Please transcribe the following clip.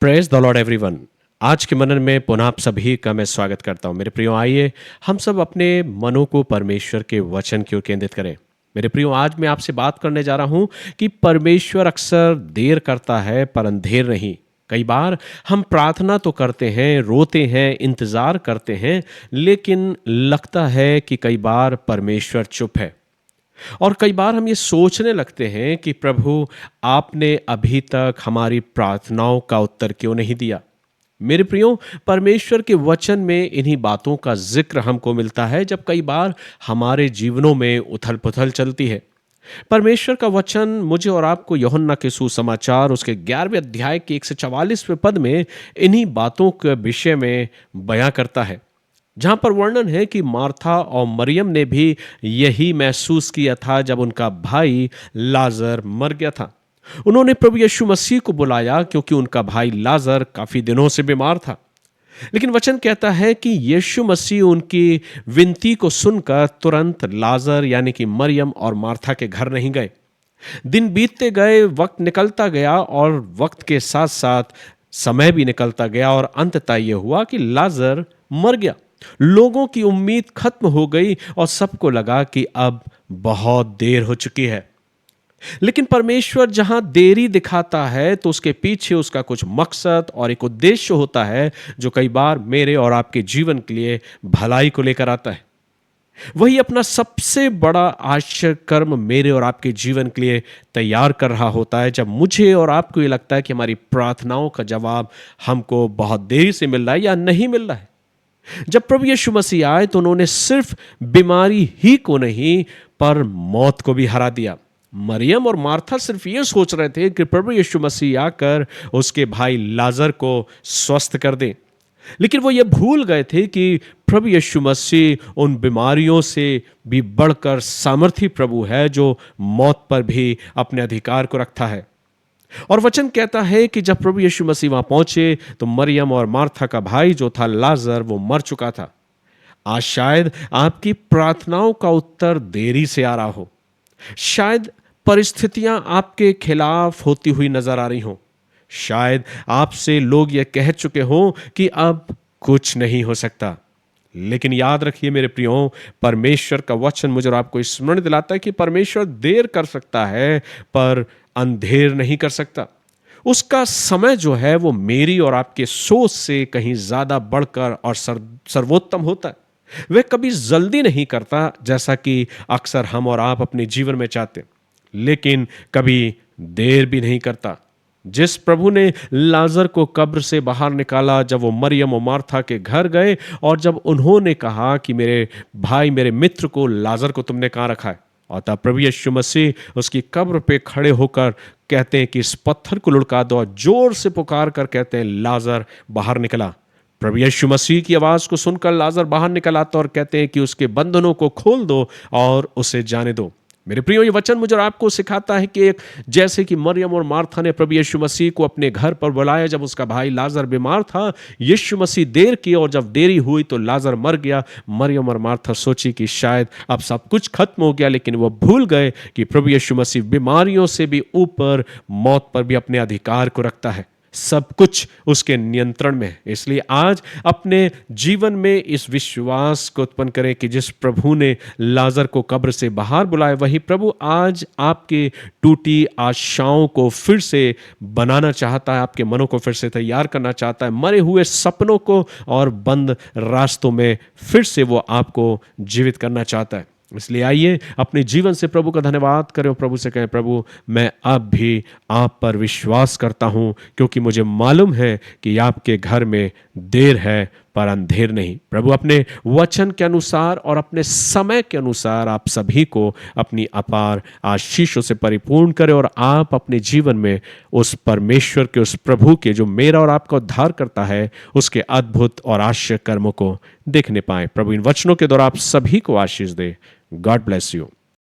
Praise the Lord everyone. आज के मनन में पुनः आप सभी का मैं स्वागत करता हूं। मेरे प्रियो, आइए हम सब अपने मनों को परमेश्वर के वचन की ओर केंद्रित करें। मेरे प्रियो, आज मैं आपसे बात करने जा रहा हूं कि परमेश्वर अक्सर देर करता है पर अंधेर नहीं। कई बार हम प्रार्थना तो करते हैं, रोते हैं, इंतजार करते हैं, लेकिन लगता है कि कई बार परमेश्वर चुप है। और कई बार हम ये सोचने लगते हैं कि प्रभु, आपने अभी तक हमारी प्रार्थनाओं का उत्तर क्यों नहीं दिया। मेरे प्रियो, परमेश्वर के वचन में इन्हीं बातों का जिक्र हमको मिलता है जब कई बार हमारे जीवनों में उथल पुथल चलती है। परमेश्वर का वचन मुझे और आपको यूहन्ना के सुसमाचार उसके 11वें अध्याय के 144वें पद में इन्हीं बातों के विषय में बयां करता है, जहां पर वर्णन है कि मार्था और मरियम ने भी यही महसूस किया था जब उनका भाई लाजर मर गया था। उन्होंने प्रभु यीशु मसीह को बुलाया क्योंकि उनका भाई लाजर काफी दिनों से बीमार था। लेकिन वचन कहता है कि यीशु मसीह उनकी विनती को सुनकर तुरंत लाजर यानी कि मरियम और मार्था के घर नहीं गए। दिन बीतते गए, वक्त निकलता गया और वक्त के साथ साथ समय भी निकलता गया और अंततः यह हुआ कि लाजर मर गया। लोगों की उम्मीद खत्म हो गई और सबको लगा कि अब बहुत देर हो चुकी है। लेकिन परमेश्वर जहां देरी दिखाता है तो उसके पीछे उसका कुछ मकसद और एक उद्देश्य होता है, जो कई बार मेरे और आपके जीवन के लिए भलाई को लेकर आता है। वही अपना सबसे बड़ा आश्चर्य कर्म मेरे और आपके जीवन के लिए तैयार कर रहा होता है, जब मुझे और आपको ये लगता है कि हमारी प्रार्थनाओं का जवाब हमको बहुत देरी से मिल रहा है या नहीं मिल रहा है। जब प्रभु यीशु मसीह आए तो उन्होंने सिर्फ बीमारी ही को नहीं पर मौत को भी हरा दिया। मरियम और मार्था सिर्फ ये सोच रहे थे कि प्रभु यीशु मसीह आकर उसके भाई लाजर को स्वस्थ कर दें, लेकिन वो ये भूल गए थे कि प्रभु यीशु मसीह उन बीमारियों से भी बढ़कर सामर्थी प्रभु है, जो मौत पर भी अपने अधिकार को रखता है। और वचन कहता है कि जब प्रभु यीशु मसीह वहां पहुंचे तो मरियम और मार्था का भाई जो था लाजर, वो मर चुका था। आज शायद आपकी प्रार्थनाओं का उत्तर देरी से आ रहा हो। शायद परिस्थितियां आपके खिलाफ होती हुई नजर आ रही हो। शायद आपसे लोग ये कह चुके हो कि अब कुछ नहीं हो सकता। लेकिन याद रखिए मेरे प्रियो, परमेश्वर का वचन मुझे और आपको स्मरण दिलाता है कि परमेश्वर देर कर सकता है पर अंधेर नहीं कर सकता। उसका समय जो है वो मेरी और आपके सोच से कहीं ज्यादा बढ़कर और सर्वोत्तम होता है। वह कभी जल्दी नहीं करता जैसा कि अक्सर हम और आप अपने जीवन में चाहते, लेकिन कभी देर भी नहीं करता। जिस प्रभु ने लाजर को कब्र से बाहर निकाला, जब वो मरियम और मार्था के घर गए और जब उन्होंने कहा कि मेरे भाई, मेरे मित्र को, लाजर को तुमने कहाँ रखा है, और तब प्रभु यीशु मसीह उसकी कब्र पे खड़े होकर कहते हैं कि इस पत्थर को लुढ़का दो, और जोर से पुकार कर कहते हैं लाजर बाहर निकला। प्रभु यीशु मसीह की आवाज को सुनकर लाजर बाहर निकल आता और कहते हैं कि उसके बंधनों को खोल दो और उसे जाने दो। मेरे प्रियो, ये वचन मुझे और आपको सिखाता है कि एक जैसे कि मरियम और मार्था ने प्रभु यीशु मसीह को अपने घर पर बुलाया जब उसका भाई लाजर बीमार था, यीशु मसीह देर की और जब देरी हुई तो लाजर मर गया। मरियम और मार्था सोची कि शायद अब सब कुछ खत्म हो गया, लेकिन वो भूल गए कि प्रभु यीशु मसीह बीमारियों से भी ऊपर मौत पर भी अपने अधिकार को रखता है। सब कुछ उसके नियंत्रण में है। इसलिए आज अपने जीवन में इस विश्वास को उत्पन्न करें कि जिस प्रभु ने लाजर को कब्र से बाहर बुलाया, वही प्रभु आज आपके टूटी आशाओं को फिर से बनाना चाहता है, आपके मनों को फिर से तैयार करना चाहता है, मरे हुए सपनों को और बंद रास्तों में फिर से वो आपको जीवित करना चाहता है। इसलिए आइए अपने जीवन से प्रभु का धन्यवाद करें और प्रभु से कहें, प्रभु मैं अब भी आप पर विश्वास करता हूं, क्योंकि मुझे मालूम है कि आपके घर में देर है पर अंधेर नहीं। प्रभु अपने वचन के अनुसार और अपने समय के अनुसार आप सभी को अपनी अपार आशीषों से परिपूर्ण करें और आप अपने जीवन में उस परमेश्वर के, उस प्रभु के जो मेरा और आपका उद्धार करता है, उसके अद्भुत और आश्चर्य कर्मों को देखने पाए। प्रभु इन वचनों के द्वारा आप सभी को आशीष दे। God bless you.